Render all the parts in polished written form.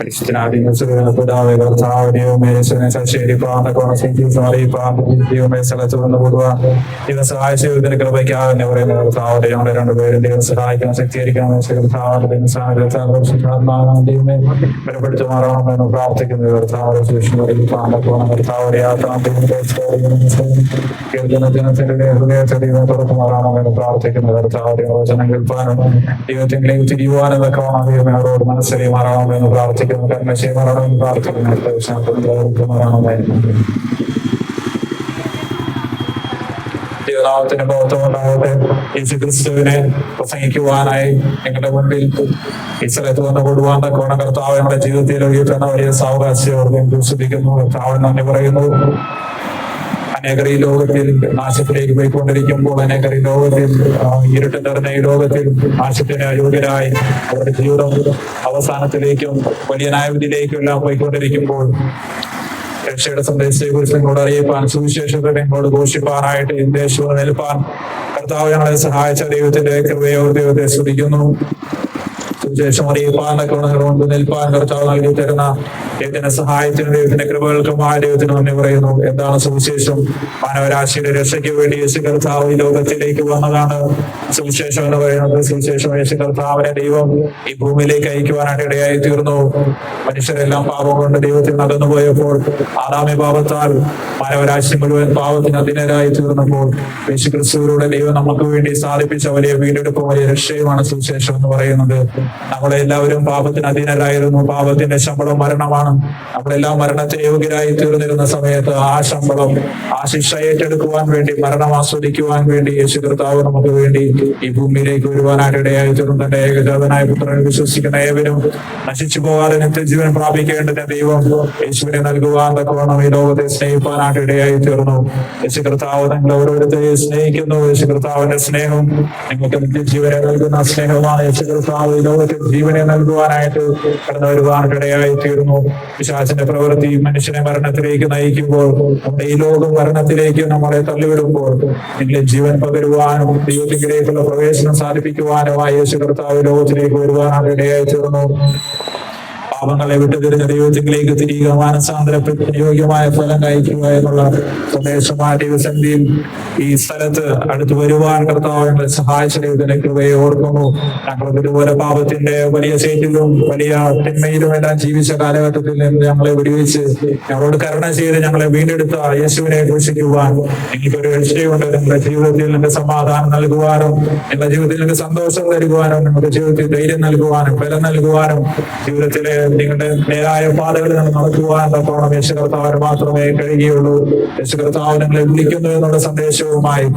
ദൈവം സഹായിച്ച ദൈവത്തിന്റെ കൃപയ്ക്കാകെന്നെ പറയുന്ന കർത്താവ് ഞങ്ങളെ രണ്ടുപേരും ദൈവം സഹായിക്കണം, ശക്തീകരിക്കണം. ദൈവമേ ബലപ്പെടുത്തി മാറണമെന്ന് പ്രാർത്ഥിക്കുന്നു. കർത്താവ് കർത്താവ് യാത്രാത്തിന്റെ ഹൃദയത്തെ ദൈവം തുറന്നു മാറണമെന്ന് പ്രാർത്ഥിക്കുന്നു. കർത്താവ് വചനം കേൾപ്പാനും ദൈവത്തിലേക്ക് തിരിയുവാനും ഒക്കെ വേണം. ദൈവമേ അവരോട് മനസ്സിലെ മാറണമെന്ന് പ്രാർത്ഥിക്കുന്നു. കർമ്മശയെ മാറണമെന്ന് പ്രാർത്ഥിക്കുന്നു. ദൈവനാമത്തിന്റെ ബോധം ഉണ്ടാകട്ടെ. യേശു ക്രിസ്തുവിനെ പ്രസംഗിക്കുവാനായി ഞങ്ങളുടെ മുൻപിൽ ഈ സ്ഥലത്ത് വന്ന് കൊടുവാൻ തക്കവണ്ണം കർത്താവ് നമ്മുടെ ജീവിതത്തിൽ ഉയർത്തുന്ന വലിയ സാവകാശം വിശ്വസിക്കുന്നു. കർത്താവ് നന്ദി പറയുന്നു. അനേകർ ഈ ലോകത്തിൽ നാശത്തിലേക്ക് പോയിക്കൊണ്ടിരിക്കുമ്പോൾ, അനേകർ ഈ ലോകത്തിൽ ഇരുട്ട് നിറഞ്ഞ ഈ ലോകത്തിൽ നാശത്തിന് അയോഗ്യരായി അവരുടെ ജീവിതം അവസാനത്തിലേക്കും വലിയ ന്യായവിധിയിലേക്കും എല്ലാം പോയിക്കൊണ്ടിരിക്കുമ്പോൾ രക്ഷയുടെ സന്ദേശത്തെ കുറിച്ച് നിങ്ങളോട് അറിയിപ്പാൻ, സുവിശേഷത്തെ നിങ്ങളോട് ഘോഷിപ്പാനായിട്ട് ദേശവും നിൽപ്പാൻ കർത്താവ് ഞങ്ങളെ സഹായിച്ച ദൈവത്തിന്റെ കൃപയോ ദൈവത്തെ സ്തുതിക്കുന്നു. സുവിശേഷം അറിയിപ്പാനൊക്കെ കൊണ്ട് നിൽപ്പാൻ കർത്താവ് നൽകി തരുന്ന ദൈവത്തിന്റെ സഹായത്തിനും ദൈവത്തിന്റെ കൃപകൾക്കുമായ ദൈവത്തിന് നന്ദി പറയുന്നു. എന്താണ് സുവിശേഷം? മാനവരാശിയുടെ രക്ഷയ്ക്ക് വേണ്ടി യേശു കർത്താവ് ഈ ലോകത്തിലേക്ക് വന്നതാണ് സുവിശേഷം എന്ന് പറയുന്നത്. സുവിശേഷം യേശു കർത്താവിനെ ദൈവം ഈ ഭൂമിയിലേക്ക് അയക്കുവാനായിട്ട് ഇടയായി തീർന്നു. മനുഷ്യരെല്ലാം പാപം കൊണ്ട് ദൈവത്തിൽ നടന്നു പോയപ്പോൾ, ആദാമ്യ പാപത്താൽ മാനവരാശി മുഴുവൻ പാപത്തിന് അധീനരായി തീർന്നപ്പോൾ യേശു ക്രിസ്തുവിലൂടെ ദൈവം നമുക്ക് വേണ്ടി സാധിപ്പിച്ച വലിയ വീണ്ടെടുപ്പും വലിയ രക്ഷയുമാണ് സുവിശേഷം എന്ന് പറയുന്നത്. നമ്മളെല്ലാവരും പാപത്തിന് അധീനരായിരുന്നു. പാപത്തിന്റെ ശമ്പളം മരണമാണ്. നമ്മളെല്ലാം മരണത്തിന് യോഗ്യരായി തീർന്നിരുന്ന സമയത്ത് ആ ശമ്പളം, ആ ശിക്ഷ ഏറ്റെടുക്കുവാൻ വേണ്ടി, മരണം ആസ്വദിക്കുവാൻ വേണ്ടി യേശു കർത്താവ് നമുക്ക് വേണ്ടി ഈ ഭൂമിയിലേക്ക് വരുവാനായിട്ട് ഇടയായി തീർന്നു. തന്റെ ഏകജാതനായ പുത്രനെ വിശ്വസിക്കുന്ന ഏവരും നശിച്ചു പോകാതെ നിത്യജീവൻ പ്രാപിക്കേണ്ടതിന് ദൈവം യേശുവിനെ നൽകുവാൻ തക്കവണ്ണം ഈ ലോകത്തെ സ്നേഹിപ്പാനായിട്ട് ഇടയായി തീർന്നു. യേശു കർത്താവ് നിങ്ങൾ ഓരോരുത്തരെയും സ്നേഹിക്കുന്നു. യേശു കർത്താവിന്റെ സ്നേഹം നിങ്ങൾക്ക് നിത്യജീവനെ നൽകുന്ന സ്നേഹമാണ്. യേശു കർത്താവ് ഈ ലോകത്തിൽ ജീവനെ നൽകുവാനായിട്ട് കടന്നു വരുവാനായിട്ട് ഇടയായി തീർന്നു. പിശാചിന്റെ പ്രവൃത്തി മനുഷ്യനെ മരണത്തിലേക്ക് നയിക്കുമ്പോൾ, നമ്മുടെ ഈ ലോകം മരണത്തിലേക്ക് നമ്മളെ തള്ളിവിടുമ്പോൾ നിങ്ങളെ ജീവൻ പകരുവാനും ദൈവത്തിലേക്കുള്ള പ്രവേശനം സാധിപ്പിക്കുവാനുമായി യേശു കർത്താവ് ലോകത്തിലേക്ക് വരുവാനായിട്ട് ഇടയായി തീർന്നു. പാപങ്ങളെ വിട്ടുതിരിഞ്ഞ ദൈവത്തിലേക്ക് തിരിയുക, മാനസാന്തരപ്പെട്ട് യോഗ്യമായ ഫലം കഴിക്കുക എന്നുള്ള സന്ദേശമായ ദൈവസന്നിധിയിൽ ഈ സ്ഥലത്ത് അടുത്ത് വരുവാൻ കർത്താവ് ഞങ്ങളെ സഹായിച്ച ദൈവത്തിന്റെ കൃപയെ ഓർക്കുന്നു. ഞങ്ങൾ ഇതുപോലെ പാപത്തിന്റെ വലിയ ചേറ്റിലും വലിയ തിന്മയിലും എല്ലാം ജീവിച്ച കാലഘട്ടത്തിൽ നിന്ന് ഞങ്ങളെ വിടുവിച്ച് ഞങ്ങളോട് കരുണ ചെയ്ത് ഞങ്ങളെ വീണ്ടെടുത്ത യേശുവിനെ ഘോഷിക്കുവാൻ നിങ്ങൾക്കൊരു രക്ഷയുണ്ട്. നിങ്ങളുടെ ജീവിതത്തിൽ നിങ്ങൾക്ക് സമാധാനം നൽകുവാനും, നിങ്ങളുടെ ജീവിതത്തിൽ നിങ്ങൾക്ക് സന്തോഷം നൽകുവാനും, നിങ്ങളുടെ ജീവിതത്തിൽ ധൈര്യം നൽകുവാനും, ബലം നൽകുവാനും, ജീവിതത്തിലെ നിങ്ങളുടെ നേരായ പാതകളിൽ നിന്ന് നടക്കുവാൻ തക്കോണം യേശു കർത്താവിന് മാത്രമേ കഴിയുകയുള്ളൂ. യേശു കർത്താവ് നിങ്ങളെ വിളിക്കുന്നു എന്നുള്ള സന്ദേശവുമായി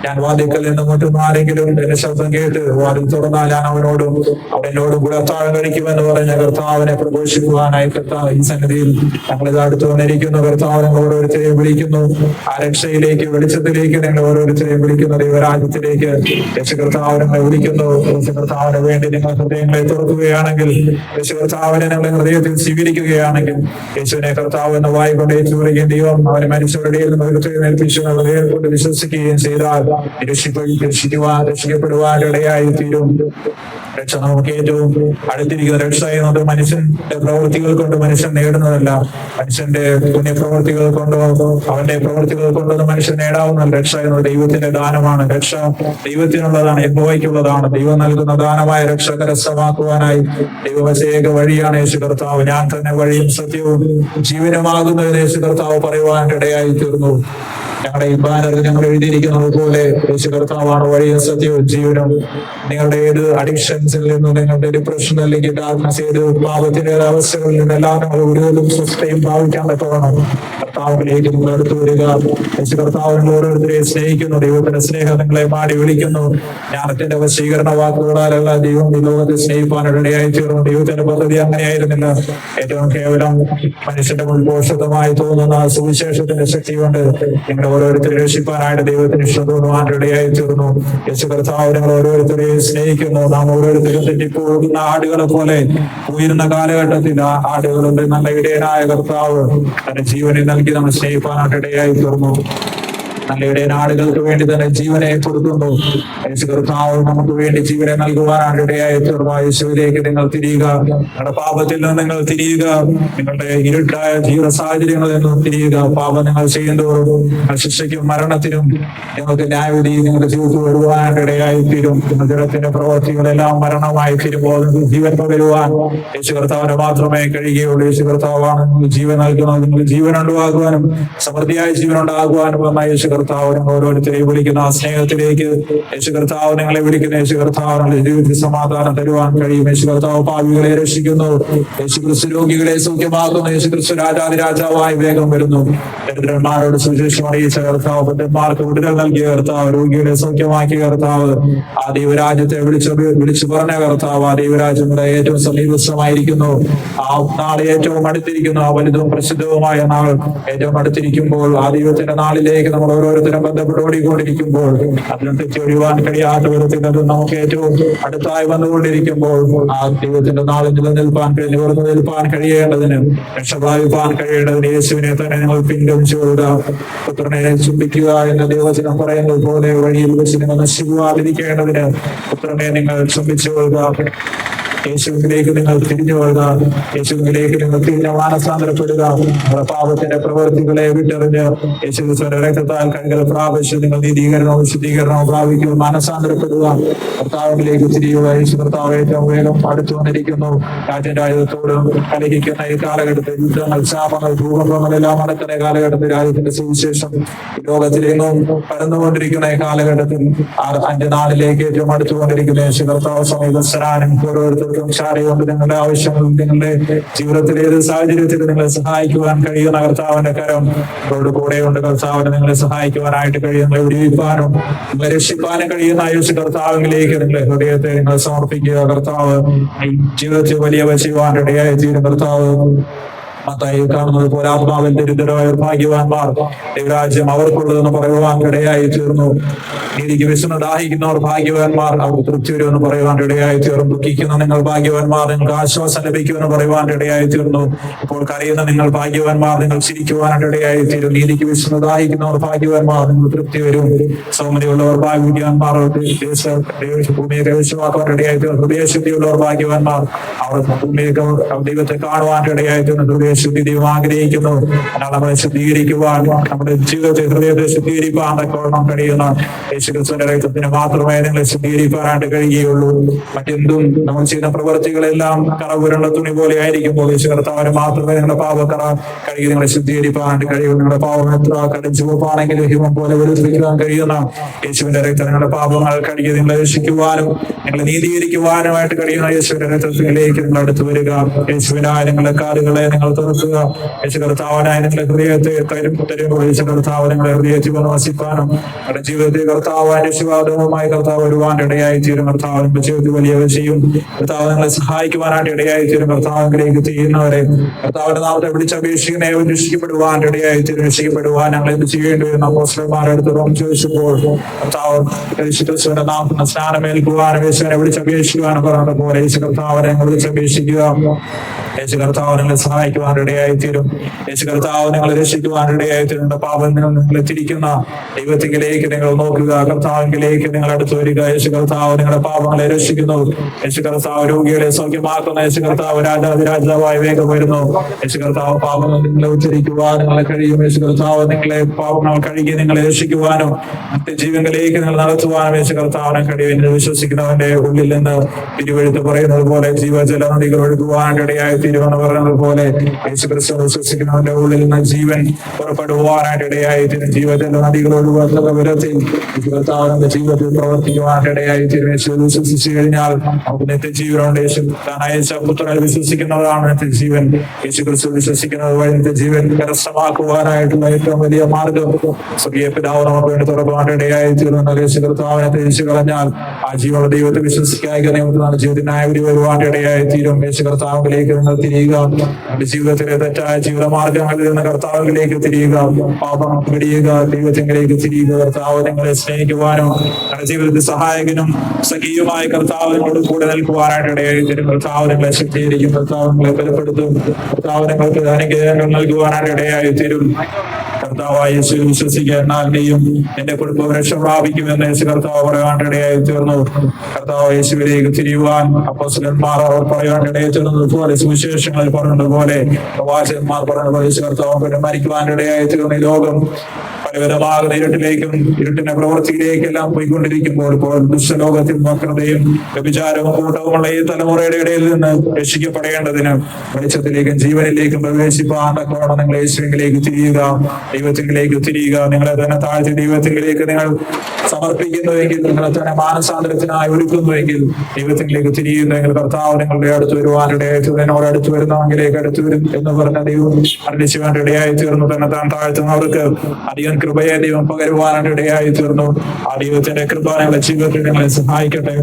ഞാൻ വാതിക്കൽ നിന്ന് മറ്റും ആരെങ്കിലും എന്റെ ശബ്ദം കേട്ട് വാതിൽ തുറന്നാൽ ഞാൻ അവനോടും അവനോടും കൂടെ അത്താഴം കഴിക്കുമെന്ന് പറഞ്ഞ കർത്താവിനെ പ്രഘോഷിക്കുവാനായി കർത്താവ് ഈ സന്നിധിയിൽ ഞങ്ങളിത് അടുത്ത് വന്നിരിക്കുന്നു. കർത്താവ് ഞങ്ങൾ ഓരോരുത്തരെയും വിളിക്കുന്നു. ആ രക്ഷയിലേക്ക്, വെളിച്ചത്തിലേക്ക് ഞങ്ങൾ ഓരോരുത്തരെയും വിളിക്കുന്നു. ദൈവരാജ്യത്തിലേക്ക് യേശു കർത്താവ് ഞങ്ങളെ വിളിക്കുന്നു. യേശു കർത്താവിന് വേണ്ടി നിങ്ങൾ ഹൃദയങ്ങളെ തുറക്കുകയാണെങ്കിൽ, യേശു കർത്താവിനെ ഞങ്ങളുടെ ഹൃദയത്തിൽ സ്വീകരിക്കുകയാണെങ്കിൽ, യേശുവിനെ കർത്താവ് എന്ന വായി കൊണ്ട് ഏറ്റുപറയുകയും ദൈവം അവനെ മനുഷ്യരുടെ ഇടയിൽ നിന്ന് ഉയർത്തെഴുന്നേൽപ്പിച്ചു ഹൃദയം കൊണ്ട് വിശ്വസിക്കുകയും ചെയ്താൽ രക്ഷിക്കപ്പെടുവാൻ ഇടയായി തീരും. രക്ഷ നമുക്ക് ഏറ്റവും അടുത്തിരിക്കുന്ന രക്ഷ എന്നത് മനുഷ്യന്റെ പ്രവൃത്തികൾ കൊണ്ട് മനുഷ്യൻ നേടുന്നതല്ല. മനുഷ്യന്റെ പുണ്യപ്രവൃത്തികൾ കൊണ്ടോ അവന്റെ പ്രവൃത്തികൾ കൊണ്ടോ മനുഷ്യൻ നേടാവുന്ന രക്ഷ എന്നത് ദൈവത്തിന്റെ ദാനമാണ്. രക്ഷ ദൈവത്തിനുള്ളതാണ്, യഹോവയ്ക്കുള്ളതാണ്. ദൈവം നൽകുന്ന ദാനമായ രക്ഷ കരസ്ഥമാക്കുവാനായി ദൈവവശേക വഴിയാണ് യേശു കർത്താവ്. ഞാൻ തന്നെ വഴിയും സത്യവും ജീവനുമാകുന്നതിന് യേശു കർത്താവ് പറയുവാൻ ഇടയായി തീർന്നു. ഞങ്ങളുടെ ഈ ബാനറിൽ ഞങ്ങൾ എഴുതിയിരിക്കുന്നത് പോലെ യേശു കർത്താവാണ് വഴിയും സത്യവും ജീവനും. നിങ്ങളുടെ ഏത് അഡിക്ഷൻസിൽ നിന്നും, നിങ്ങളുടെ ഡിപ്രഷൻ അല്ലെങ്കിൽ ഡാർക്ക്നെസ്, ഏത് പാപത്തിന്റെ അവസ്ഥകളിൽ നിന്നെല്ലാം നിങ്ങൾ കൂടുതലും സ്വസ്ഥയും ഭാവിക്കാൻ പറ്റണം. കർത്താവിലേക്ക് നിങ്ങൾ അടുത്ത് വരിക. യേശു കർത്താവ് നിങ്ങൾ ഓരോരുത്തരെയും സ്നേഹിക്കുന്നു. ദൈവത്തിന്റെ സ്നേഹം നിങ്ങളെ മാടി വിളിക്കുന്നു. ജ്ഞാനത്തിന്റെ വശീകരണ വാക്കുകളാലല്ല ദൈവം ഈ ലോകത്തെ സ്നേഹിപ്പാനിടയായി തീർന്നു. ദൈവത്തിന്റെ പദ്ധതി അങ്ങനെയായിരുന്നില്ല. ഏറ്റവും കേവലം മനുഷ്യന്റെ മുൻപോഷത്വമായി തോന്നുന്ന സുവിശേഷത്തിന്റെ ശക്തി കൊണ്ട് നിങ്ങൾ ഓരോരുത്തരെ രക്ഷിപ്പാനായിട്ട് ദൈവത്തിന് ഇഷ്ടം തോന്നുവാൻ ഇടയായി തീർന്നു. യേശു കർത്താവ് ഞങ്ങൾ ഓരോരുത്തരെയും സ്നേഹിക്കുന്നു. നാം ഓരോരുത്തരും തെറ്റിപ്പോകുന്ന ആടുകളെ പോലെ ഉയരുന്ന കാലഘട്ടത്തിൽ ആ ആടുകളുടെ നല്ല ഇടയനായ കർത്താവ് തന്റെ ജീവനെ നൽകി നമ്മൾ സ്നേഹിപ്പാനായിട്ട് ഇടയായി തീർന്നു. നല്ലയുടെ നാടുകൾക്ക് വേണ്ടി തന്നെ ജീവനെ കൊടുക്കുന്നു. യേശു കർത്താവ് നമുക്ക് വേണ്ടി ജീവനെ നൽകുവാനാണ് ഇടയായി തീർന്നു. യേശുവിലേക്ക് നിങ്ങൾ തിരിയുക, നിങ്ങളുടെ പാപത്തിൽ നിന്ന് നിങ്ങൾ തിരിയുക, നിങ്ങളുടെ ഇരുട്ടായ ജീവിത സാഹചര്യങ്ങളിൽ നിന്നും തിരിയുക. പാപം നിങ്ങൾ ചെയ്യുന്നതോടും ശിക്ഷയ്ക്കും മരണത്തിനും നിങ്ങൾക്ക് ന്യായവിധി നിങ്ങളുടെ ജീവിതത്തിൽ വരുവാനായിട്ട് ഇടയായി തീരും. ജലത്തിന്റെ പ്രവർത്തികളെല്ലാം മരണമായി തീരുമ്പോൾ നിങ്ങൾക്ക് ജീവൻ പകരുവാൻ യേശു കർത്താവിന് മാത്രമേ കഴിയുകയുള്ളൂ. യേശു കർത്താവാണ് നിങ്ങൾ ജീവൻ നൽകുന്നത്. നിങ്ങൾ ജീവൻ ഉണ്ടാകുവാനും സമൃദ്ധിയായ ജീവൻ ഉണ്ടാകുവാനും എന്ന യേശു കർത്താവ് നിങ്ങൾ ഓരോരുത്തരെയും വിളിക്കുന്ന ആ സ്നേഹത്തിലേക്ക് യേശു കർത്താവ് നിങ്ങളെ വിളിക്കുന്ന യേശു കർത്താവ് നിങ്ങളുടെ ജീവിതത്തിൽ സമാധാനം തരുവാൻ കഴിയും. യേശു കർത്താവ് പാപികളെ രക്ഷിക്കുന്നു. യേശു ക്രിസ്തു രോഗികളെ സൗഖ്യമാക്കുന്നു. യേശു ക്രിസ്തു രാജാതിരാജാവായി വേഗം വരുന്നു. ദരിദ്രന്മാരോട് സുവിശേഷം അറിയിച്ച കർത്താവ്, ഭക്തന്മാർക്ക് വിടുതൽ നൽകിയ കർത്താവ്, രോഗികളെ സൗഖ്യമാക്കിയ കർത്താവ്, ആ ദൈവരാജ്യത്തെ വിളിച്ചു പറഞ്ഞ കർത്താവ്, ആ ദൈവരാജ്യം ഏറ്റവും സമീപസ്ഥമായിരിക്കുന്നു. ആ നാൾ ഏറ്റവും അടുത്തിരിക്കുന്നു. ആ വലുതും പ്രസിദ്ധവുമായ നാൾ ഏറ്റവും അടുത്തിരിക്കുമ്പോൾ ആ ദൈവത്തിന്റെ നാളിലേക്ക് നമ്മൾ ഓരോരുത്തരും ബന്ധപ്പെട്ടോടിക്കൊണ്ടിരിക്കുമ്പോൾ അതിനെ തെറ്റി ഒഴിവാൻ കഴിയാത്ത വിധത്തിൽ അത് നമുക്ക് ഏറ്റവും അടുത്തായി വന്നുകൊണ്ടിരിക്കുമ്പോൾ ആ ദൈവത്തിന്റെ നാളിൽ നിലനിൽപ്പാൻ നിവർന്നു നിൽപ്പാൻ കഴിയേണ്ടതിന്, രക്ഷപ്രാപിപ്പാൻ കഴിയേണ്ടതിന് യേശുവിനെ തന്നെ നിങ്ങൾ പിൻഗമിച്ചു കൊള്ളുക. പുത്രനെ ചുംബിക്കുക എന്ന ദൈവചനം പറയുന്നത് പോലെ വഴിയിൽ വെച്ച് നിങ്ങൾ നശിക്കുവാതിരിക്കേണ്ടതിന് പുത്രനെ നിങ്ങൾ ചുംബിച്ചു കൊള്ളുക. യേശുവിലേക്ക് നിങ്ങൾ തിരിഞ്ഞു കൊള്ളുക. യേശുവിലേക്ക് നിങ്ങൾ തിരിഞ്ഞ മാനസാന്തരപ്പെടുക. നിങ്ങളുടെ പാപത്തിന്റെ പ്രവൃത്തികളെ വിട്ടെറിഞ്ഞ് യേശുവിന്റെ രക്തത്താൽ കഴുകൽ പ്രാപിച്ച് നിങ്ങൾ നീതീകരണവും ശുദ്ധീകരണവും പ്രാപിക്കുക, മാനസാന്തരപ്പെടുക. കർത്താവിലേക്ക് തിരിയുക. യേശു കർത്താവ് ഏറ്റവും വേഗം അടുത്തു വന്നിരിക്കുന്നു. രാജ്യത്തോടും കലഹിക്കുന്ന ഈ കാലഘട്ടത്തിൽ യുദ്ധങ്ങൾ, ശാപങ്ങൾ, ഭൂകമ്പങ്ങളെല്ലാം നടക്കുന്ന കാലഘട്ടത്തിൽ രാജ്യത്തിന്റെ സുവിശേഷം ലോകത്തിലെങ്ങും പരന്നുകൊണ്ടിരിക്കുന്ന ഈ കാലഘട്ടത്തിൽ അന്ത്യനാളിലേക്ക് ഏറ്റവും അടുത്തുകൊണ്ടിരിക്കുന്ന യേശു കർത്താവ് സമീപസ്ഥനാനും ഓരോരുത്തർ കൊണ്ട് നിങ്ങളുടെ ആവശ്യങ്ങളും നിങ്ങളുടെ ജീവിതത്തിലെ ഏത് സാഹചര്യത്തിൽ നിങ്ങളെ സഹായിക്കുവാൻ കഴിയുന്ന കർത്താവിന്റെ കരം അവരോട് കൂടെയുണ്ട്. കർത്താവിനെ നിങ്ങളെ സഹായിക്കുവാനായിട്ട് കഴിയുന്ന വിടിവിപ്പാനും നിങ്ങളെ രക്ഷിപ്പാനും കഴിയുന്ന യേശു കർത്താവിലേക്ക് നിങ്ങളുടെ ഹൃദയത്തെ നിങ്ങൾ സമർപ്പിക്കുക. കർത്താവ് ജീവിതത്തിൽ വലിയ ചെയ്യുവാൻ ഇടയായി തീരും. കർത്താവ് മത്തായി കാണുന്നത് പോലെ ആത്മാവിൽ ദരിദ്രരായ ഭാഗ്യവാന്മാർ ദൈവരാജ്യം അവർക്കുള്ളതെന്ന് പറയുവാൻ ഇടയായി തീർന്നു. നീതിക്ക് വിശന്ന് ദാഹിക്കുന്നവർ ഭാഗ്യവാന്മാർ, അവർക്ക് തൃപ്തി വരുമെന്ന് പറയുവാൻ ഇടയായി തീർന്നു. ദുഃഖിക്കുന്ന നിങ്ങൾ ഭാഗ്യവാന്മാർ, നിങ്ങൾക്ക് ആശ്വാസം ലഭിക്കുമെന്ന് പറയുവാൻ ഇടയായി തീർന്നു. ഇപ്പോൾ കരയുന്ന നിങ്ങൾ ഭാഗ്യവാന്മാർ, നിങ്ങൾ ചിരിക്കുവാനായിട്ട് ഇടയായി തീരും. നീതിക്ക് വിശന്ന് ദാഹിക്കുന്നവർ ഭാഗ്യവാന്മാർ, നിങ്ങൾ തൃപ്തി വരും. സൗമ്യതയുള്ളവർ ഭാഗ്യവാന്മാർ, ഭൂമിയെ കൈവശമാക്കുവാൻ ഇടയായി തീർന്നു. ഹൃദയശുദ്ധിയുള്ളവർ ഭാഗ്യവാന്മാർ, അവർ ഭൂമിയെ ദൈവത്തെ കാണുവാൻ ഇടയായി തീർന്നു. ശുദ്ധി ദൈവം ആഗ്രഹിക്കുന്നു. എന്നാൽ നമ്മളെ ശുദ്ധീകരിക്കുവാൻ, നമ്മുടെ ജീവിതത്തെ ഹൃദയത്തെ ശുദ്ധീകരിക്കാൻ തക്കവണ്ണം കഴിയുന്ന യേശുക്രിസ്തുവിന്റെ രക്തത്തിന് മാത്രമേ നിങ്ങളെ ശുദ്ധീകരിക്കാനായിട്ട് കഴിയുകയുള്ളൂ. മറ്റെന്തും നമ്മൾ ചെയ്യുന്ന പ്രവൃത്തികളെല്ലാം കറപുരണ്ട തുണി പോലെ ആയിരിക്കുമ്പോൾ യേശു കർത്താവിന് മാത്രമേ നിങ്ങളുടെ പാപക്കറ കഴുകി നിങ്ങളെ ശുദ്ധീകരിക്കാനായിട്ട് കഴിയും. നിങ്ങളുടെ പാപം എത്ര കടുംചുവപ്പാണെങ്കിലും ഹിമം പോലെ വെളുപ്പിക്കാൻ കഴിയുന്ന യേശുവിന്റെ രക്തം നിങ്ങളുടെ പാപങ്ങൾ കഴുകി നിങ്ങളെ രക്ഷിക്കുവാനും നിങ്ങളെ നീതീകരിക്കുവാനുമായിട്ട് കഴിയുന്ന യേശുവിന്റെ രക്തത്തിലേക്ക് നിങ്ങൾ അടുത്ത് വരിക. യേശുവിനായ നിങ്ങളുടെ കാലുകളെ നിങ്ങൾ തുറക്കുക. യേശു കർത്താവിനായ നിങ്ങളുടെ ഹൃദയത്തെ തരുമ്പോൾ യേശു കർത്താവ് നിങ്ങളുടെ ഹൃദയത്തിൽ വസിക്കാനും നിങ്ങളുടെ ജീവിതത്തിൽ കർത്താവ് രക്ഷിതാവുമായി കർത്താവ് വരുവാൻ ഇടയായി തീരും. കർത്താവ് നിങ്ങളുടെ ജീവിതത്തിൽ വലിയ ചെയ്യും. കർത്താവ് നിങ്ങളെ സഹായിക്കുവാനായിട്ട് ഇടയായി തീരും. കർത്താവിലേക്ക് ചെയ്യുന്നവരെ കർത്താവിന്റെ നാമത്തെ വിളിച്ചപേക്ഷിക്കുന്നവരെ രക്ഷിക്കപ്പെടുവാൻ ഇടയായി തീരും. രക്ഷിക്കപ്പെടുവാൻ ഞങ്ങൾ എന്ത് ചെയ്യേണ്ടി വരുന്ന അപ്പോസ്തലന്മാരെടുത്ത് ചോദിച്ചപ്പോൾ കർത്താവ് യേശുക്രിസ്തുവിന്റെ നാമത്തിന് സ്നാനമേൽക്കുവാനും യേശുവിനെ വിളിച്ചപേക്ഷിക്കുവാനും പറഞ്ഞ പോലെ യേശു കർത്താവിനെ വിളിച്ചപേക്ഷിക്കുക. യേശു കർത്താവ് നിങ്ങളെ സഹായിക്കുവാൻ ഇടയായി തീരും. യേശു കർത്താവ് നിങ്ങളെ രക്ഷിക്കുവാൻ ഇടയായി തീരും. പാപം നിങ്ങളെ തിരിക്കുന്ന ദൈവത്തിലേക്ക് നിങ്ങൾ നോക്കുക. കർത്താവിലേക്ക് നിങ്ങൾ അടുത്ത് വരിക. യേശു കർത്താവ് നിങ്ങളുടെ പാപങ്ങളെ രക്ഷിക്കുന്നു. യേശു കർത്താവ് രോഗികളെ സൗഖ്യമാക്കുന്ന യേശു കർത്താവ് രാജാവായി വേഗം വരുന്നു. യേശു കർത്താവ് പാപങ്ങൾ നിങ്ങളെ ഉച്ചരിക്കുവാൻ നിങ്ങളെ കഴിയും. യേശു കർത്താവ് നിങ്ങളെ പാപങ്ങൾ കഴുകി നിങ്ങളെ രക്ഷിക്കുവാനും നിത്യജീവനിലേക്ക് നിങ്ങൾ നടത്തുവാനും യേശു കർത്താവിനെ കഴിയും. എന്ന് വിശ്വസിക്കുന്നവന്റെ ഉള്ളിൽ നിന്ന് തിരുവെഴുത്ത് പറയുന്നത് പോലെ ജീവജല നദികൾ ഒഴുകുവാനിടയായി തീരുമെന്ന് പറയുന്നത് പോലെ യേശു ക്രിസ്തു വിശ്വസിക്കുന്നവന്റെ ഉള്ളിൽ നിന്ന് ജീവൻ പുറപ്പെടുവാനായിട്ട് ഇടയായി തീരും. ജീവജല നദികൾ ഒഴുകുന്ന വിധത്തിൽ കർത്താവിന്റെ ജീവിതത്തിൽ പ്രവർത്തിക്കുവാനായിട്ട് ഇടയായി തീരും. യേശു വിശ്വസിച്ചു കഴിഞ്ഞാൽ നമുക്ക് നിത്യജീവനുണ്ട്. യേശു താൻ അയച്ച പുത്രനെ വിശ്വസിക്കുന്നതാണ് നിത്യജീവൻ. യേശു ക്രിസ്തു വിശ്വസിക്കുന്നത് വഴി നിത്യജീവൻ കരസ്ഥമാക്കുവാനായിട്ടുള്ള ഏറ്റവും വലിയ മാർഗം സ്വർഗീയ പിതാവ് നമുക്ക് വേണ്ടി തുറക്കുവാനായിട്ട് ഇടയായി തീർന്നു. യേശു കർത്താവിനെ തിരിച്ചു കളഞ്ഞാൽ ആ ജീവന ദൈവത്തെ വിശ്വസിക്കായി നമുക്ക് ജീവിതത്തിനായി വരുവാനായിട്ട് ഇടയായി തീരും. യേശു കർത്താവിലേക്ക് നിങ്ങൾ തിരിയുക. നമ്മുടെ ജീവിതത്തിലെ തെറ്റായ ജീവിത മാർഗങ്ങളിൽ നിന്ന് കർത്താവിലേക്ക് തിരിയുക. പാപം പിടിയുക. ദൈവത്തിലേക്ക് തിരിയുക. കർത്താവ് നിങ്ങളെ സ്നേഹിക്കുവാനും നമ്മുടെ ജീവിതത്തിൽ സഹായകനും സഖീയമായ കർത്താവിനോട് കൂടെ നിൽക്കുവാനായിട്ട് ഇടയായി തീരും. കർത്താവ് നിങ്ങളെ ശക്തീകരിക്കും. കർത്താവ് നിങ്ങളെ ബലപ്പെടുത്തും. കർത്താവ് നിങ്ങൾക്ക് അനുഗ്രഹങ്ങൾ നൽകുവാനായിട്ട് ഇടയായി തീരും. കർത്താവായ യേശുവിൽ വിശ്വസിക്കുക, എന്നാൽ നീയും എന്റെ കുടുംബം രക്ഷ പ്രാപിക്കുമെന്ന് യേശു കർത്താവ് പറയാനിടയായി തീർന്നു. കർത്താവ് യേശുവിലേക്ക് തിരിയുവാൻ അപ്പോസ്തലന്മാർ അവർ പറയാനിടയായി തീർന്നതുപോലെ, സുവിശേഷങ്ങളിൽ പറഞ്ഞതുപോലെ, പ്രവാചകന്മാർ പറഞ്ഞതുപോലെ യേശു കർത്താവ് പിന്നെ മരിക്കുവാനിടയായി തീർന്ന ഈ ലോകം പലവിധമാകുന്ന ഇരുട്ടിലേക്കും ഇരുട്ടിന്റെ പ്രവൃത്തിയിലേക്കെല്ലാം പോയിക്കൊണ്ടിരിക്കുമ്പോൾ, ഇപ്പോൾ ദുഷ്ടലോകത്തിൽ വക്രതയും വ്യഭിചാരവും കൂട്ടവുമുള്ള ഈ തലമുറയുടെ ഇടയിൽ നിന്ന് രക്ഷിക്കപ്പെടേണ്ടതിന് വെളിച്ചത്തിലേക്കും ജീവനിലേക്കും പ്രവേശിപ്പാൻ തക്കവണ്ണം നിങ്ങൾ യേശുവിലേക്ക് തിരിയുക, ദൈവത്തിലേക്ക് തിരിയുക. നിങ്ങളെ തന്നെ താഴ്ത്തി ദൈവത്തിലേക്ക് നിങ്ങൾ സമർപ്പിക്കുന്നുവെങ്കിൽ, നിങ്ങളെ തന്നെ മാനസാന്തരത്തിനായി ഒരുക്കുന്നുവെങ്കിൽ, ദൈവത്തിലേക്ക് തിരിയുന്നുവെങ്കിൽ കർത്താവ് നിങ്ങളുടെ അടുത്ത് വരുവാനിടയായി എന്നോട് അടുത്ത് വരുന്നവങ്കിലേക്ക് അടുത്ത് വരും എന്ന് പറഞ്ഞ ദൈവം അറിയിച്ചുവാൻ ഇടയായി തീർന്നു. തന്നെ താൻ താഴ്ത്തുന്നവർക്ക് അധികം കൃപയെ ദൈവം പകരുവാനായിട്ട് ഇടയായി തീർന്നു. ആ ദൈവത്തിന്റെ കൃപ നിങ്ങളുടെ ജീവിതത്തിൽ നിങ്ങളെ സഹായിക്കട്ടെ.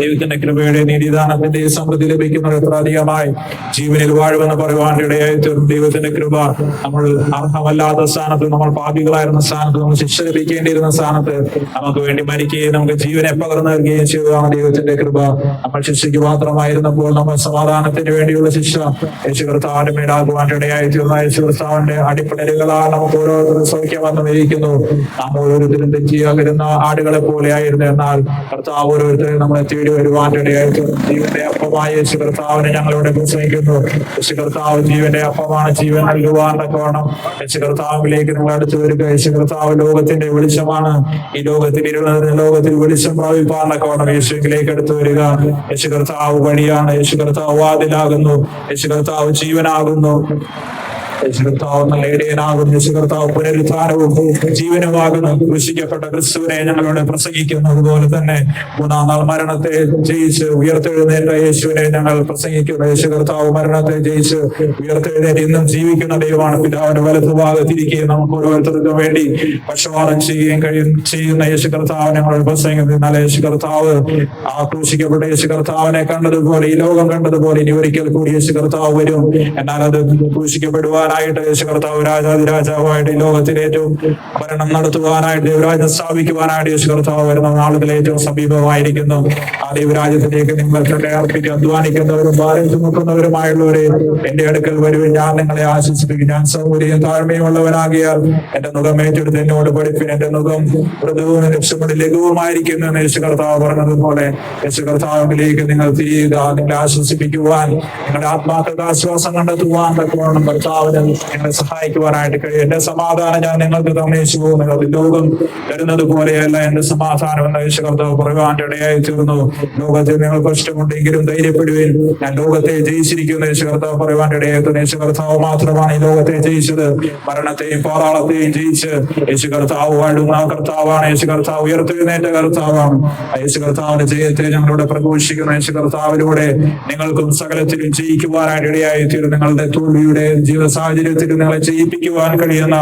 ദൈവത്തിന്റെ കൃപയുടെ നീതിദാനത്തിന്റെ സമൃദ്ധി ലഭിക്കുന്ന എത്ര അധികമായി ജീവനിൽ വാഴുമെന്ന് പറയുവാൻ ഇടയായി തീർന്നു. ദൈവത്തിന്റെ കൃപ നമ്മൾ അർഹമല്ലാത്ത സ്ഥാനത്ത്, നമ്മൾ പാപികളായിരുന്ന സ്ഥാനത്ത്, നമ്മൾ ശിക്ഷ ലഭിക്കേണ്ടിയിരുന്ന സ്ഥാനത്ത് നമുക്ക് വേണ്ടി മരിക്കുകയും നമുക്ക് ജീവനെ പകർന്നു നൽകുകയും ചെയ്തതാണ് ദൈവത്തിന്റെ കൃപ. നമ്മൾ ശിക്ഷയ്ക്ക് മാത്രമായിരുന്നപ്പോൾ നമ്മൾ സമാധാനത്തിന് വേണ്ടിയുള്ള ശിക്ഷ യേശു കർത്താവിന്റെ മേലാകുവാൻ ഇടയായി തീർന്ന യേശു കർത്താവിന്റെ അടിപ്പിണരുകളാൽ നമുക്ക് ഓരോരുത്തരും സൗഖ്യമെന്ന് വിധിക്കുന്നു. നാം ഓരോരുത്തരും തെറ്റിയാകരുന്ന ആടുകളെ പോലെ ആയിരുന്നു. എന്നാൽ കർത്താവ് ഓരോരുത്തരും നമ്മളെ തേടി വരുവാനിടയായി ജീവന്റെ അപ്പമായ യേശു കർത്താവിനെ ഞങ്ങളിവിടെ പ്രസംഗിക്കുന്നു. യേശു കർത്താവ് ജീവന്റെ അപ്പമാണ്, ജീവൻ നൽകുവാൻ തക്കവണ്ണം യേശു കർത്താവിലേക്ക് നിങ്ങൾ അടുത്ത് വരിക. യേശു കർത്താവ് ലോകത്തിന്റെ വെളിച്ചമാണ്. ഈ ലോകത്തിൽ ഇരുളുന്ന ലോകത്തിൽ വെളിച്ചം പ്രാപിപ്പാൻ തക്കവണ്ണം യേശുവിലേക്ക് അടുത്ത് വരിക. യേശു കർത്താവ് വഴിയാണ്, യേശു കർത്താവ് വാതിലാകുന്നു, യേശു കർത്താവ് ജീവനാകുന്നു, യേശു കർത്താവ് നല്ല ഇടയനാകുന്നു, യേശു കർത്താവ് പുനരുദ്ധാനവും ജീവനുമാകുന്നു. ക്രൂശിക്കപ്പെട്ട ക്രിസ്തുവിനെ ഞങ്ങളോട് പ്രസംഗിക്കുന്നു. അതുപോലെ തന്നെ മൂന്നാം നാൾ മരണത്തെ ജയിച്ച് ഉയർത്തെഴുന്നേറ്റ യേശുവിനെ ഞങ്ങൾ പ്രസംഗിക്കുന്നു. യേശു കർത്താവ് മരണത്തെ ജയിച്ച് ഉയർത്തെഴുന്നേറ്റ് ഇന്നും ജീവിക്കുന്ന ദൈവമാണ്. പിതാവിന്റെ വലതു ഭാഗത്തിരിക്കുകയും നമുക്ക് ഓരോരുത്തർക്കും വേണ്ടി പക്ഷപാതം ചെയ്യുന്ന യേശു കർത്താവ് ഞങ്ങളോട് പ്രസംഗിക്കുന്നു. എന്നാൽ യേശു കർത്താവ് ആ ക്രൂശിക്കപ്പെട്ട യേശു കർത്താവിനെ കണ്ടതുപോലെ, ഈ ലോകം കണ്ടതുപോലെ ഇനി ഒരിക്കൽ കൂടി യേശു കർത്താവ് വരും. എന്നാൽ അത് ക്രൂശിക്കപ്പെടുവാൻ യേശു കർത്താവ് രാജാതിരാജാവായിട്ട് ഈ ലോകത്തിൽ ഏറ്റവും ഭരണം നടത്തുവാനായിട്ട്, ദൈവരാജ്യം സ്ഥാപിക്കുവാനായിട്ട് യേശു കർത്താവ് വരുന്ന നാളുകൾ ഏറ്റവും സമീപമായിരിക്കുന്നു. ആ ദൈവരാജ്യത്തിലേക്ക് നിങ്ങൾ തന്നെ അർപ്പിച്ച് അധ്വാനിക്കുന്നവരും ഭാരം ചുമക്കുന്നവരുമായുള്ളവരെ എന്റെ അടുക്കൽ വരുവിൻ, ഞാൻ നിങ്ങളെ ആശ്വസിപ്പിക്കും. ഞാൻ സൗകര്യം താഴ്മയുള്ളവനാകിയാൽ എന്റെ മുഖം ഏറ്റെടുത്ത് എന്നോട് പഠിപ്പിൻ, എന്റെ മുഖം മൃദുവും രക്ഷപ്പെടി ലഘുവുമായിരിക്കുന്നു എന്ന് യേശു കർത്താവ് പറഞ്ഞതുപോലെ യേശു കർത്താവിലേക്ക് നിങ്ങൾ തിരിയുക. നിങ്ങളെ ആശ്വസിപ്പിക്കുവാൻ, നിങ്ങളുടെ ആത്മാക്കൾക്ക് ആശ്വാസം കണ്ടെത്തുവാൻ തക്കവണ്ണം കർത്താവിന് നിങ്ങളെ സഹായിക്കുവാനായിട്ട് കഴിയും. എന്റെ സമാധാനം ഞാൻ നിങ്ങൾക്ക് തന്നേച്ചു പോകുന്നത്, ലോകം തരുന്നത് പോലെയല്ല എന്റെ സമാധാനം എന്ന് യേശു കർത്താവ് പറയുവാൻ ഇടയായി തീർന്നു. ലോകത്തിൽ നിങ്ങൾ കഷ്ടമുണ്ടെങ്കിലും ധൈര്യപ്പെടുവിൻ, ഞാൻ ലോകത്തെ ജയിച്ചിരിക്കുന്നു യേശു കർത്താവ് പറയുവാൻ ഇടയായി തീർന്നു. യേശു കർത്താവ് മാത്രമാണ് ഈ ലോകത്തെ ജയിച്ചത്. മരണത്തെയും പാതാളത്തെയും ജയിച്ച് യേശു കർത്താവ് വാഴുന്ന കർത്താവാണ്. യേശു കർത്താവ് ഉയർത്തെഴുന്നേറ്റ കർത്താവാണ്. യേശു കർത്താവിന്റെ ജയത്തെ ഞങ്ങളിവിടെ പ്രഘോഷിക്കുന്നു. യേശു കർത്താവിലൂടെ നിങ്ങൾക്കും സകലത്തിലും ജയിക്കുവാനായിട്ട് ഇടയായി തീർന്നു. നിങ്ങളുടെ തോൽവിയുടെ ജീവിത സാഹചര്യത്തിൽ നിങ്ങളെ ജയിപ്പിക്കുവാൻ കഴിയുന്ന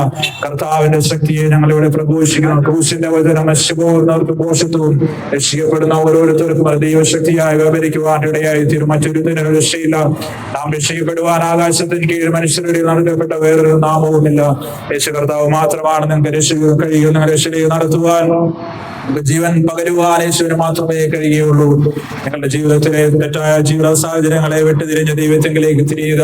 കർത്താവിന്റെ ശക്തിയെ ഞങ്ങളിവിടെ പ്രഘോഷിക്കുന്നു. ക്രൂശിന്റെ വചനം നശിച്ചുപോകുന്നവർക്ക് പോഷത്വവും, രക്ഷിക്കപ്പെടുന്ന ഓരോരുത്തർക്കും ദൈവശക്തിയായി വ്യാപരിക്കുവാൻ ഇടയായി തീരും. മറ്റൊരുത്തിനും രക്ഷയില്ല. നാം രക്ഷിക്കപ്പെടുവാൻ ആകാശത്തിന് കീഴിൽ മനുഷ്യരുടെ നടത്തപ്പെട്ട വേറൊരു നാമവുമില്ല. യേശു കർത്താവ് മാത്രമാണ് നിങ്ങൾക്ക് രക്ഷിക്കാൻ കഴിയുന്ന രക്ഷയിലേക്ക് നടത്തുവാൻ, ജീവൻ പകരുവാൻ യേശുവിന് മാത്രമേ കഴിയുകയുള്ളൂ. നിങ്ങളുടെ ജീവിതത്തിലെ തെറ്റായ ജീവിത സാഹചര്യങ്ങളെ വിട്ടുതിരിഞ്ഞ് ദൈവത്തിലേക്ക് തിരിയുക.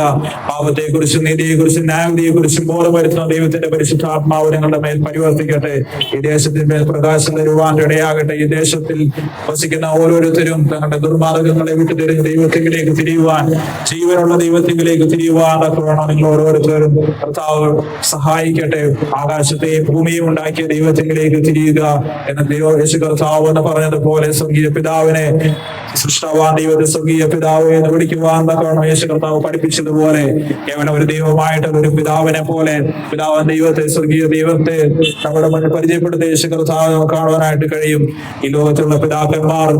പാപത്തെക്കുറിച്ചും നീതിയെക്കുറിച്ചും ന്യായവിധിയെക്കുറിച്ചും ബോധപ്പെടുത്തുന്ന ദൈവത്തിന്റെ പരിശുദ്ധാത്മാവ് നിങ്ങളുടെ മേൽ പരിവർത്തിക്കട്ടെ. ഈ ദേശത്തിന്മേൽ പ്രകാശം തരുവാൻ ഇടയാകട്ടെ. ഈ ദേശത്തിൽ വസിക്കുന്ന ഓരോരുത്തരും തങ്ങളുടെ ദുർമാർഗങ്ങളെ വിട്ടുതിരിഞ്ഞ് ദൈവത്തിലേക്ക് തിരിയുവാൻ, ജീവനുള്ള ദൈവത്തിലേക്ക് തിരിയുവാൻ വേണം നിങ്ങൾ ഓരോരുത്തരും കർത്താവ് സഹായിക്കട്ടെ. ആകാശത്തെയും ഭൂമിയും ഉണ്ടാക്കിയ ദൈവത്തിലേക്ക് തിരിയുക എന്ന ദൈവ യേശു കർത്താവ് എന്ന് പറഞ്ഞതുപോലെ സ്വർഗീയ പിതാവിനെ സൃഷ്ടാവാൻ ദൈവത്തെ സ്വർഗീയ പിതാവ് എന്ന് വിളിക്കുവാൻ തക്കവണ്ണം യേശു കർത്താവ് പഠിപ്പിച്ചതുപോലെ കേവലം ഒരു ദൈവമായിട്ട് ഒരു പിതാവിനെ പോലെ പിതാവൻ ദൈവത്തെ, സ്വർഗീയ ദൈവത്തെ നമ്മുടെ മുന്നിൽ പരിചയപ്പെടുത്തി യേശു കർത്താവ് കാണുവാനായിട്ട് കഴിയും. ഈ ലോകത്തുള്ള പിതാക്കന്മാർ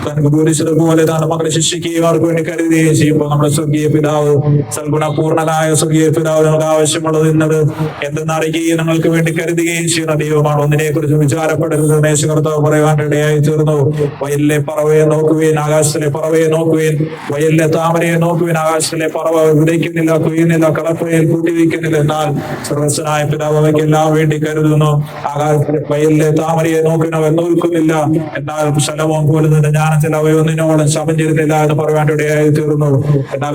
തനിക്ക് ബോധിച്ചതുപോലെ തന്നെ മക്കളെ ശിക്ഷിക്കുകയും അവർക്ക് വേണ്ടി കരുതുകയും ചെയ്യുമ്പോൾ നമ്മുടെ സ്വർഗീയ പിതാവ്, സൽഗുണപൂർണനായ സ്വർഗീയ പിതാവ് നമുക്ക് ആവശ്യമുള്ളത് എന്നത് എന്തെന്നറിയുകയും നിങ്ങൾക്ക് വേണ്ടി കരുതുകയും ചെയ്യുന്ന ദൈവമാണ്. ഒന്നിനെ കുറിച്ച് വിചാരപ്പെടരുത് യേശു കർത്താവ് പറയുവാൻ ഇടയായി തീർന്നു. വയലിലെ പറവയെ നോക്കുവീൻ, ആകാശത്തിലെ പറവയെ നോക്കുവീൻ, വയലിലെ താമരയെ നോക്കുവീൻ. ആകാശത്തിലെ പറവ വിതയ്ക്കുന്നില്ല, കൊയ്യുന്നില്ല, കളപ്പയിൽ കൂട്ടിവയ്ക്കുന്നില്ല, എന്നാൽ സർവസ്വനായ പിതാവ് അവയ്ക്ക് എല്ലാം വേണ്ടി കരുതുന്നു. വയലിലെ താമരയെ നോക്കുന്നവൻ നോക്കുന്നില്ല, എന്നാൽ ശലമോൻ പോലും നിന്റെ ജ്ഞാനത്തിൽ അവയൊന്നിനോടും ശമം ചെയ്യുന്നില്ല എന്ന് പറയാൻ ഇടയായി തീർന്നു. എന്നാൽ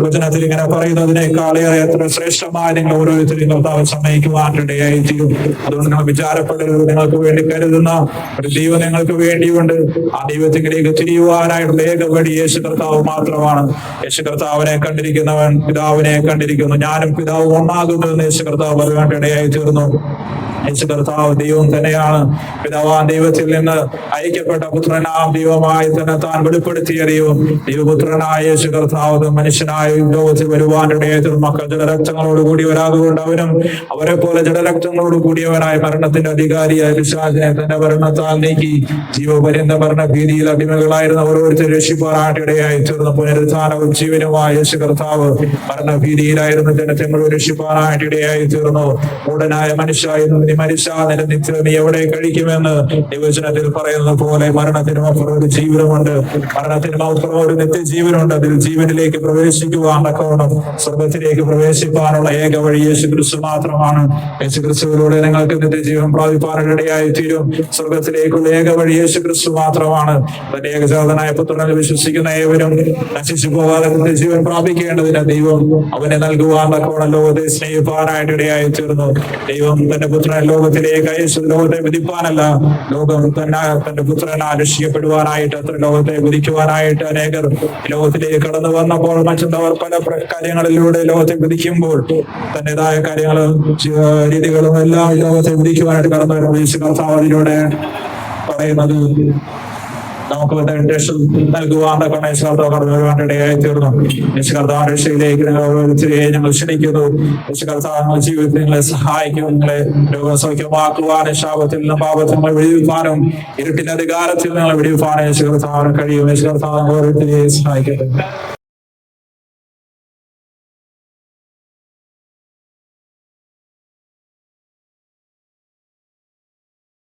വചനത്തിൽ ഇങ്ങനെ പറയുന്നതിനേക്കാളേറെ എത്ര ശ്രേഷ്ഠമായ നിങ്ങൾ ഓരോരുത്തരും കർത്താവ് സമ്മതിക്കുവാൻ ഇടയായി തീരും. അതുകൊണ്ട് നിങ്ങൾ വിചാരപ്പെടരുത്. നിങ്ങൾക്ക് വേണ്ടി കരുതുന്ന ഒരു ദൈവം നിങ്ങൾക്ക് വേണ്ടിയുണ്ട്. ആ ദൈവത്തിലേക്ക് തിരിയുവാനായിട്ടുള്ള ഏക വഴി യേശു കർത്താവ് മാത്രമാണ്. യേശു കർത്താവിനെ കണ്ടിരിക്കുന്നവൻ പിതാവിനെ കണ്ടിരിക്കുന്നു. ഞാനും പിതാവും ഒന്നാകുന്നു എന്ന് യേശു കർത്താവ് പറയാൻ ഇടയായി തീർന്നു. യേശു കർത്താവ് ദൈവം തന്നെയാണ്. പിതാവാൻ ദൈവത്തിൽ നിന്ന് ഐക്യപ്പെട്ട പുത്രനാം ദൈവമായി തന്നെ താൻ വെളിപ്പെടുത്തിയ ദൈവം ദൈവപുത്രനായ യേശു കർത്താവ് മനുഷ്യനായ ലോകത്തിൽ വരുവാനിടയായി തീർന്നു. മക്കൾ ജഡരക്തങ്ങളോട് കൂടിയവരാകൊണ്ട് അവനും അവരെ പോലെ ജഡരക്തങ്ങളോട് കൂടിയവനായ മരണത്തിന്റെ അധികാരിയായ പിശാചിനെ തന്റെ ഭരണത്താൽ നീക്കി ജീവപര്യന്ത ഭരണ ഭീതിയിൽ അടിമകളായിരുന്ന ഓരോരുത്തർ രക്ഷിപ്പാനായിട്ട് ഇടയായി തീർന്നു. പുനരുത്ഥാനവും ജീവനുമായ യേശു കർത്താവ് ഭരണഭീതിയിലായിരുന്ന ജനത്തെ രക്ഷിപ്പാനായിട്ട് ഇടയായി തീർന്നു. മൂടനായ മനുഷ്യ മരിച്ചാൽ നിത്യം നീ എവിടെ കഴിക്കുമെന്ന് ദൈവവചനത്തിൽ പറയുന്നത് പോലെ മരണത്തിനും അപ്പുറം ഒരു ജീവിതമുണ്ട്. മരണത്തിനും അപ്പുറം ഒരു നിത്യജീവനുണ്ട്. അതിൽ ജീവനിലേക്ക് പ്രവേശിക്കുവാൻ തക്കവണ്ണം സ്വർഗത്തിലേക്ക് പ്രവേശിപ്പാനുള്ള ഏക വഴി യേശു ക്രിസ്തു മാത്രമാണ്. യേശു ക്രിസ്തുവിലൂടെ നിങ്ങൾക്ക് നിത്യജീവൻ പ്രാപിപ്പാനിടയായി തീരും. സ്വർഗത്തിലേക്കുള്ള ഏക വഴി യേശു ക്രിസ്തു മാത്രമാണ്. തന്റെ ഏകജാതനായ പുത്രനിൽ വിശ്വസിക്കുന്ന ഏവരും നശിച്ചു പോകാതെ നിത്യജീവൻ പ്രാപിക്കേണ്ടതിന് ദൈവം അവനെ നൽകുവാൻ തക്കവണ്ണം ലോകത്തെ സ്നേഹിപ്പാനായിട്ട് ഇടയായി തീർന്നു. ദൈവം തന്റെ പുത്രൻ ലോകത്തിലേക്ക് അയച്ചു. ലോകത്തെ വിധിപ്പാനല്ല, ലോകം തന്നെ തന്റെ പുത്രനെ രക്ഷിക്കപ്പെടുവാനായിട്ട് അത്ര ലോകത്തെ വിധിക്കുവാനായിട്ട് അനേകർ ലോകത്തിലേക്ക് കടന്നു വന്നപ്പോൾ മറ്റുള്ളവർ പല കാര്യങ്ങളിലൂടെ ലോകത്തെ വിധിക്കുമ്പോൾ തന്റേതായ കാര്യങ്ങളും രീതികളും എല്ലാം ലോകത്തെ വിധിക്കുവാനായിട്ട് കടന്നു വരുമ്പോൾ യേശു കർത്താവ് അതിലൂടെ പറയുന്നത് നമുക്ക് നൽകുവാൻ കടന്നു വരുവാനിടയായി തീർന്നു. യേശു കർത്താവ് രക്ഷയിലേക്ക് ഞങ്ങൾ ക്ഷണിക്കുന്നു. യേശു കർത്താവ് ജീവിതത്തിൽ നിങ്ങളെ സഹായിക്കും. നിങ്ങളെ രോഗസൗഖ്യമാക്കുവാനും ശാപത്തിൽ നിന്നും പാപത്തിൽ നിങ്ങൾ വിടിവിപ്പാനും ഇരുട്ടിന്റെ അധികാരത്തിൽ നിങ്ങളെ വിടിവിപ്പാനും യേശു കർത്താവിന് കഴിയും. യേശു കർത്താവ് ഓരോരുത്തരെയും സഹായിക്കട്ടെ.